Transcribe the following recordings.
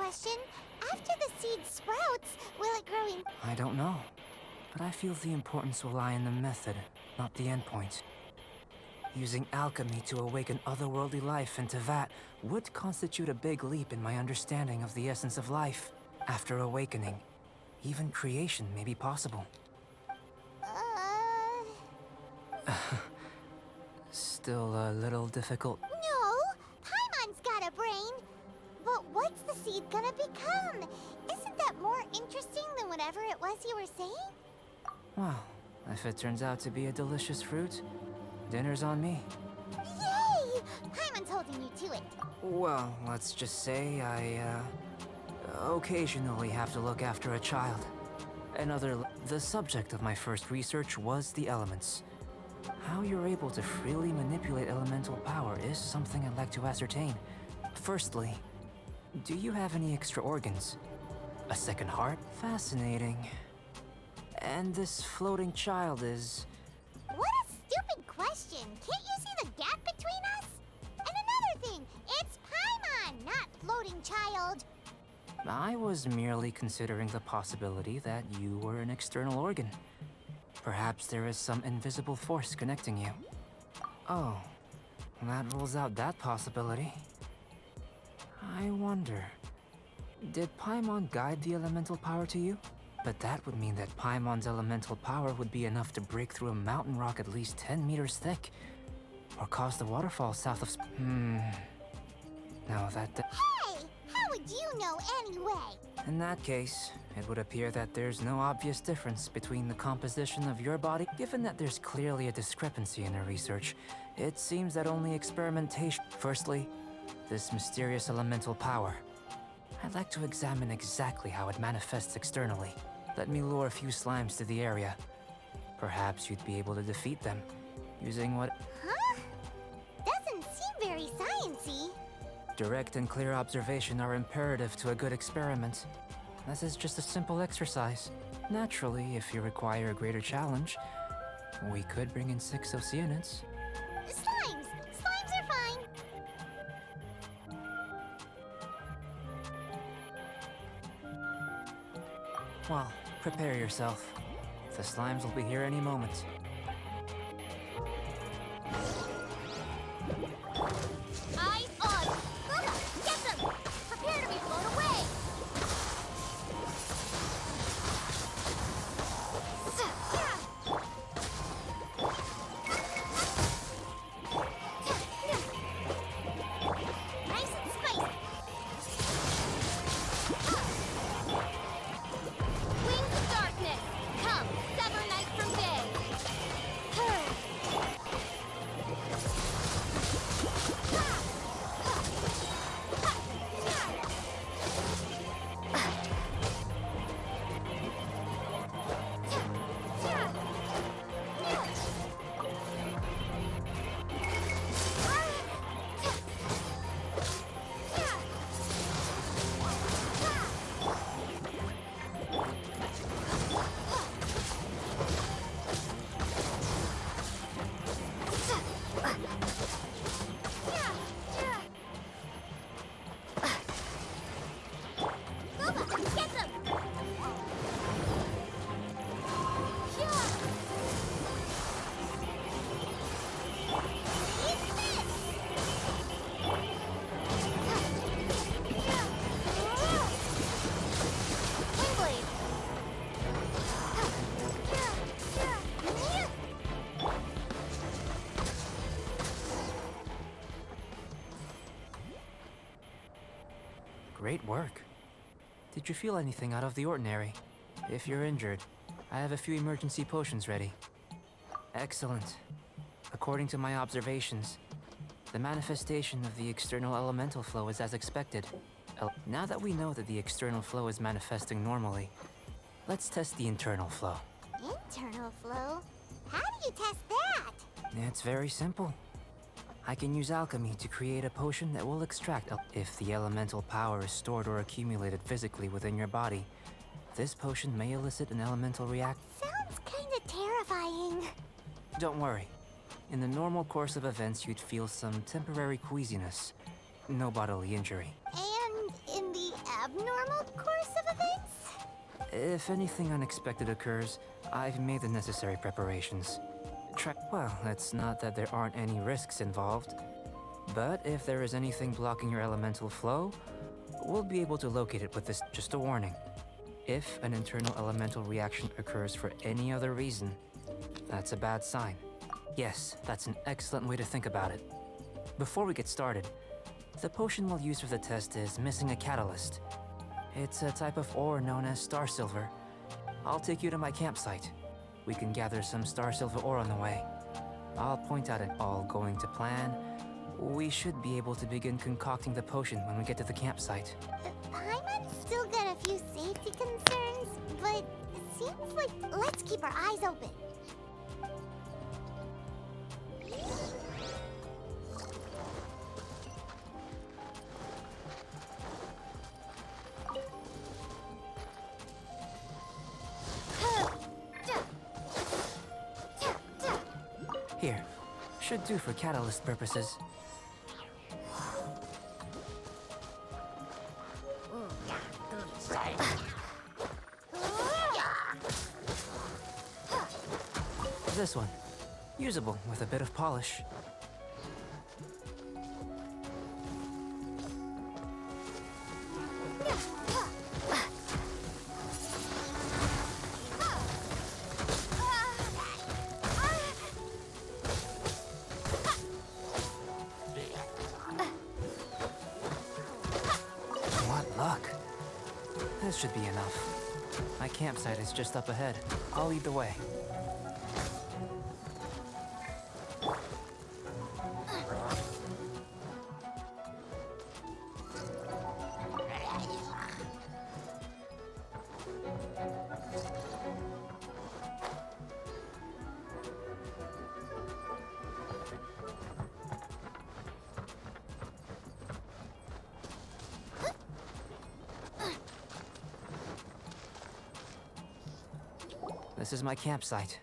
question. After the seed sprouts, will it grow in... I don't know, but I feel the importance will lie in the method, not the endpoint. Using alchemy to awaken otherworldly life into that would constitute a big leap in my understanding of the essence of life. After awakening, even creation may be possible. Still a little difficult. No! Paimon's got a brain! But what's the seed gonna become? Isn't that more interesting than whatever it was you were saying? Well, if it turns out to be a delicious fruit, dinner's on me. Yay! Paimon's holding you to it. Well, let's just say I, occasionally have to look after a child. The subject of my first research was the elements. How you're able to freely manipulate elemental power is something I'd like to ascertain. Firstly, do you have any extra organs? A second heart? Fascinating. And this floating child is... What a stupid question! Can't you see the gap between us? And another thing, it's Paimon, not floating child. I was merely considering the possibility that you were an external organ. Perhaps there is some invisible force connecting you. Oh, that rules out that possibility. I wonder, did Paimon guide the elemental power to you? But that would mean that Paimon's elemental power would be enough to break through a mountain rock at least 10 meters thick, or cause the waterfall south of... Now that... Hey! How would you know anyway? In that case, it would appear that there's no obvious difference between the composition of your body. Given that there's clearly a discrepancy in our research, it seems that only experimentation... Firstly, this mysterious elemental power. I'd like to examine exactly how it manifests externally. Let me lure a few slimes to the area. Perhaps you'd be able to defeat them, using what... Huh? Doesn't seem very sciencey. Direct and clear observation are imperative to a good experiment. This is just a simple exercise. Naturally, if you require a greater challenge, we could bring in 6 Oceanids. Slimes! Slimes are fine! Well, prepare yourself. The slimes will be here any moment. Eyes on! Get them! Prepare to be blown away! Nice and spicy! Wings of darkness! Come, sever night from day! Get them! Eat this! Windblade! Great work. Did you feel anything out of the ordinary? If you're injured, I have a few emergency potions ready. Excellent. According to my observations, the manifestation of the external elemental flow is as expected. Now that we know that the external flow is manifesting normally, let's test the internal flow. Internal flow? How do you test that? It's very simple. I can use alchemy to create a potion that will extract if the elemental power is stored or accumulated physically within your body. This potion may elicit an elemental react. Sounds kinda terrifying. Don't worry. In the normal course of events, you'd feel some temporary queasiness. No bodily injury. And in the abnormal course of events? If anything unexpected occurs, I've made the necessary preparations. Well, it's not that there aren't any risks involved, but if there is anything blocking your elemental flow, we'll be able to locate it with this. Just a warning. If an internal elemental reaction occurs for any other reason, that's a bad sign. Yes, that's an excellent way to think about it. Before we get started, the potion we'll use for the test is missing a catalyst. It's a type of ore known as star silver. I'll take you to my campsite. We can gather some star silver ore on the way. I'll point out it all going to plan. We should be able to begin concocting the potion when we get to the campsite. Paimon's still got a few safety concerns, but it seems like let's keep our eyes open. Here, should do for catalyst purposes. This one, usable with a bit of polish. What luck. This should be enough. My campsite is just up ahead. I'll lead the way. This is my campsite.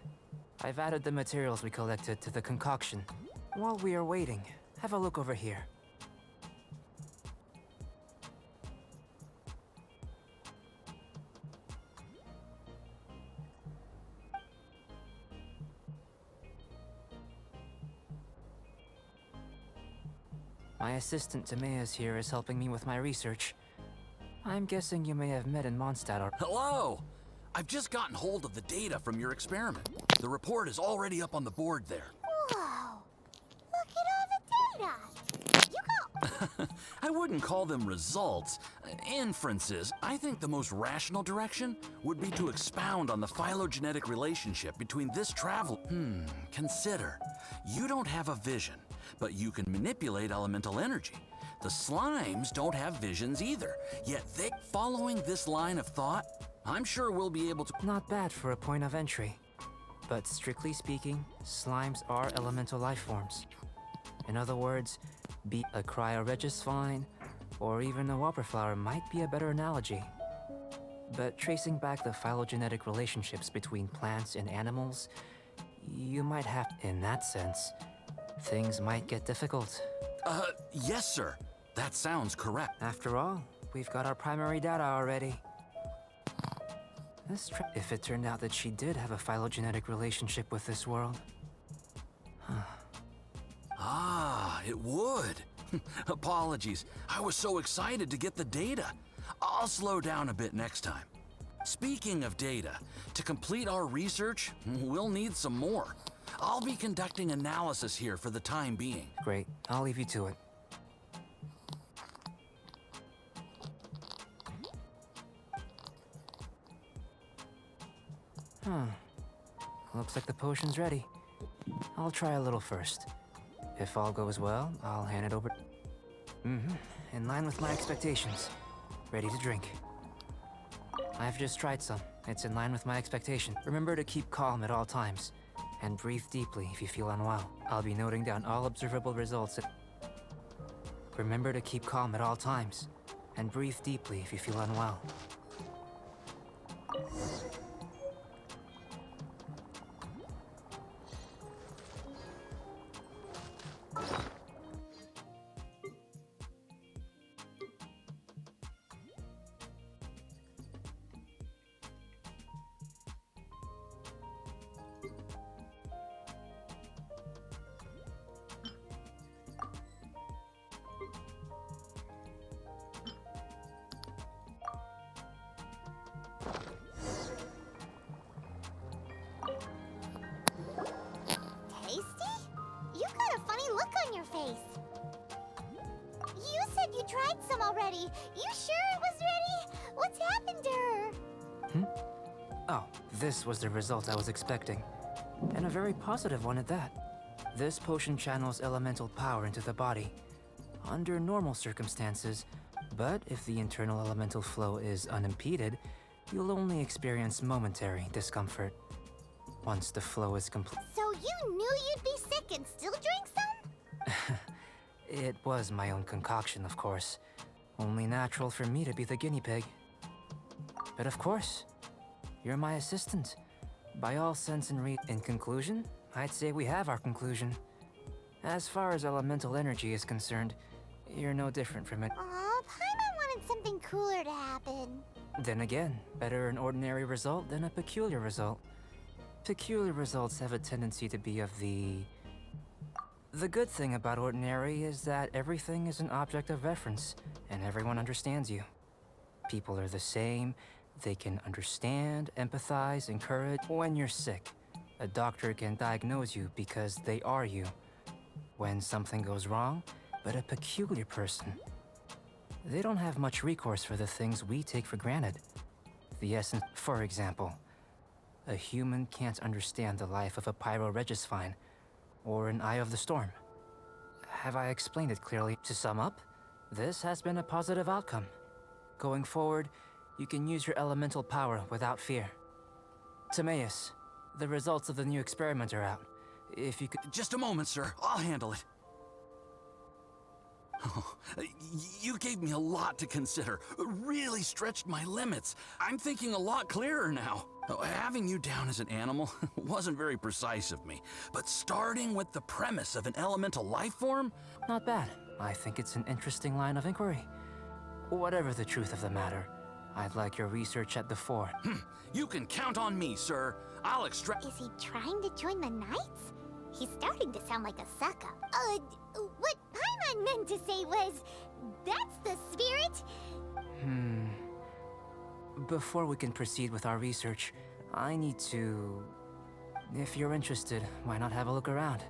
I've added the materials we collected to the concoction. While we are waiting, have a look over here. My assistant Timaeus here is helping me with my research. I'm guessing you may have met in Mondstadt or— Hello! I've just gotten hold of the data from your experiment. The report is already up on the board there. Whoa! Look at all the data! You got I wouldn't call them results, inferences. I think the most rational direction would be to expound on the phylogenetic relationship between this travel. Consider. You don't have a vision, but you can manipulate elemental energy. The slimes don't have visions either, yet following this line of thought, I'm sure we'll be able to— Not bad for a point of entry. But strictly speaking, slimes are elemental life forms. In other words, be a cryoregisvine or even a wildflower might be a better analogy. But tracing back the phylogenetic relationships between plants and animals, you might have— In that sense, things might get difficult. Yes, sir. That sounds correct. After all, we've got our primary data already. If it turned out that she did have a phylogenetic relationship with this world. Ah, it would. Apologies. I was so excited to get the data. I'll slow down a bit next time. Speaking of data, to complete our research, we'll need some more. I'll be conducting analysis here for the time being. Great, I'll leave you to it. Looks like the potion's ready. I'll try a little first. If all goes well, I'll hand it over. In line with my expectations. Ready to drink. I've just tried some. It's in line with my expectation. Remember to keep calm at all times, and breathe deeply if you feel unwell. I'll be noting down all observable results. Remember to keep calm at all times, and breathe deeply if you feel unwell. some already. You sure it was ready? What's happened to her? Oh, this was the result I was expecting. And a very positive one at that. This potion channels elemental power into the body. Under normal circumstances, but if the internal elemental flow is unimpeded, you'll only experience momentary discomfort. Once the flow is complete. So you knew you'd be sick and still drank some? It was my own concoction, of course. Only natural for me to be the guinea pig. But of course, you're my assistant. By all sense and in conclusion, I'd say we have our conclusion. As far as elemental energy is concerned, you're no different from it. Aw, Paimon wanted something cooler to happen. Then again, better an ordinary result than a peculiar result. Peculiar results have a tendency to be of the... The good thing about ordinary is that everything is an object of reference, and everyone understands you. People are the same, they can understand, empathize, encourage. When you're sick, a doctor can diagnose you because they are you. When something goes wrong, but a peculiar person, they don't have much recourse for the things we take for granted. The essence, for example, a human can't understand the life of a pyro-regisvine, or an Eye of the Storm. Have I explained it clearly? To sum up, this has been a positive outcome. Going forward, you can use your elemental power without fear. Timaeus, the results of the new experiment are out. If you could... Just a moment, sir. I'll handle it. Oh, you gave me a lot to consider. Really stretched my limits. I'm thinking a lot clearer now. Having you down as an animal wasn't very precise of me, but starting with the premise of an elemental life form? Not bad. I think it's an interesting line of inquiry. Whatever the truth of the matter, I'd like your research at the fore. You can count on me, sir. I'll extract... Is he trying to join the Knights? He's starting to sound like a sucker. What Paimon meant to say was, that's the spirit. Before we can proceed with our research, I need to... If you're interested, why not have a look around?